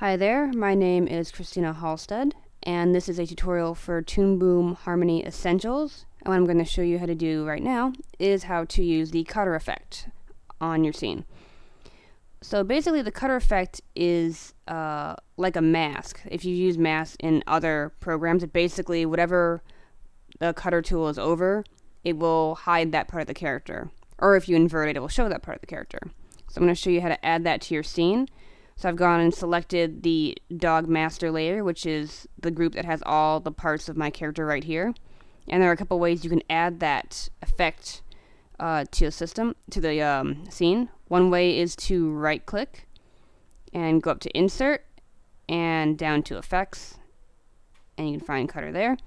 Hi there, my name is Christina Halstead, and this is a tutorial for Toon Boom Harmony Essentials. And what I'm going to show you how to do right now is how to use the cutter effect on your scene. So basically the cutter effect is like a mask. If you use masks in other programs, it basically, whatever the cutter tool is over, it will hide that part of the character. Or if you invert it, it will show that part of the character. So I'm going to show you how to add that to your scene. So I've gone and selected the dog master layer, which is the group that has all the parts of my character right here. And there are a couple ways you can add that effect to the scene. One way is to right click and go up to insert and down to effects, and you can find cutter there.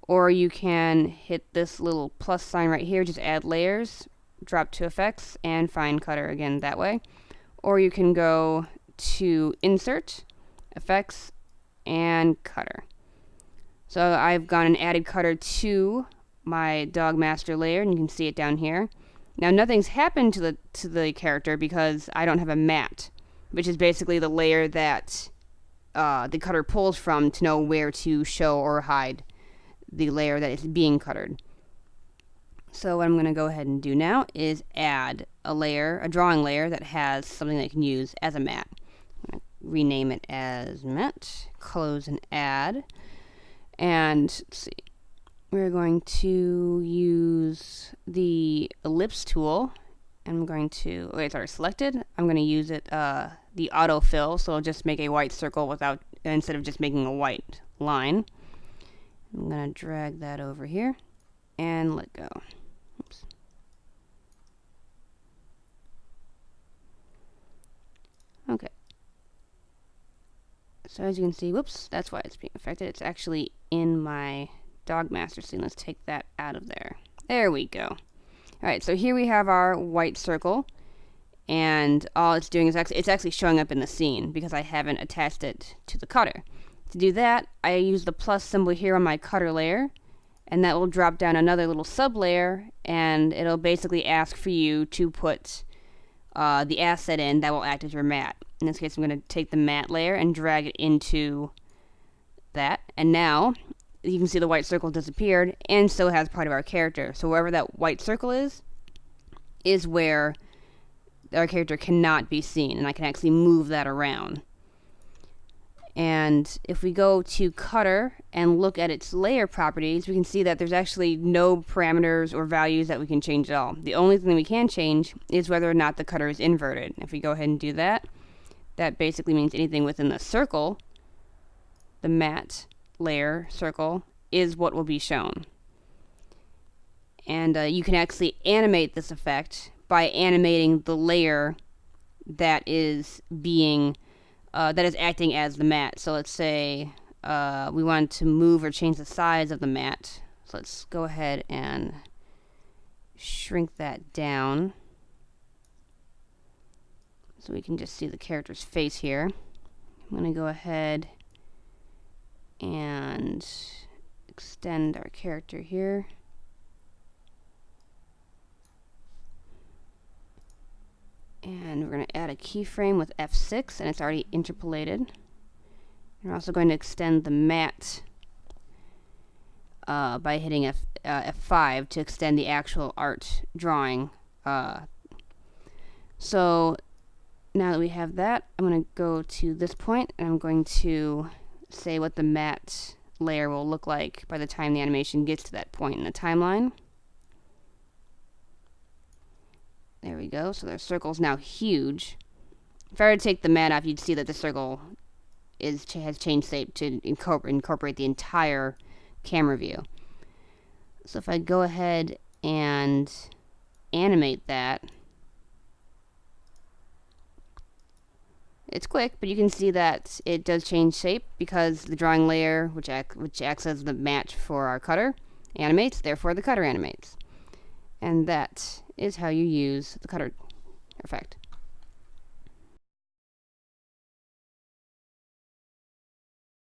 Or you can hit this little plus sign right here, just add layers, drop to effects, and find cutter again that way. Or you can go to insert, effects, and cutter. So I've gone and added cutter to my dog master layer, and you can see it down here. Now nothing's happened to the character because I don't have a mat, which is basically the layer that the cutter pulls from to know where to show or hide the layer that is being cuttered. So what I'm going to go ahead and do now is add a drawing layer that has something that you can use as a mat. I'm going to rename it as mat, close and add, and let's see, we're going to use the ellipse tool. I'm going to, okay, it's already selected. I'm going to use it, the autofill, so I'll just make a white circle instead of just making a white line. I'm going to drag that over here and let go. Oops. Okay. So as you can see, whoops, that's why it's being affected. It's actually in my dog master scene. Let's take that out of there. There we go. Alright, so here we have our white circle, and all it's doing is it's actually showing up in the scene because I haven't attached it to the cutter. To do that, I use the plus symbol here on my cutter layer, and that will drop down another little sub layer, and it'll basically ask for you to put the asset in that will act as your mat. In this case, I'm going to take the mat layer and drag it into that, and now you can see the white circle disappeared, and so has part of our character. So wherever that white circle is where our character cannot be seen, and I can actually move that around. And if we go to cutter and look at its layer properties, we can see that there's actually no parameters or values that we can change at all. The only thing we can change is whether or not the cutter is inverted. If we go ahead and do that, that basically means anything within the circle, the mat layer circle, is what will be shown. And you can actually animate this effect by animating the layer that is acting as the mat. So let's say we want to move or change the size of the mat. So let's go ahead and shrink that down so we can just see the character's face here. I'm going to go ahead and extend our character here. And we're going to add a keyframe with F6, and it's already interpolated. We're also going to extend the mat by hitting F5 to extend the actual art drawing. So now that we have that, I'm going to go to this point, and I'm going to say what the mat layer will look like by the time the animation gets to that point in the timeline. There we go. So the circle's now huge. If I were to take the mat off, you'd see that the circle has changed shape to incorporate the entire camera view. So if I go ahead and animate that, it's quick, but you can see that it does change shape because the drawing layer, which acts as the mat for our cutter, animates, therefore the cutter animates. And that is how you use the cutter effect.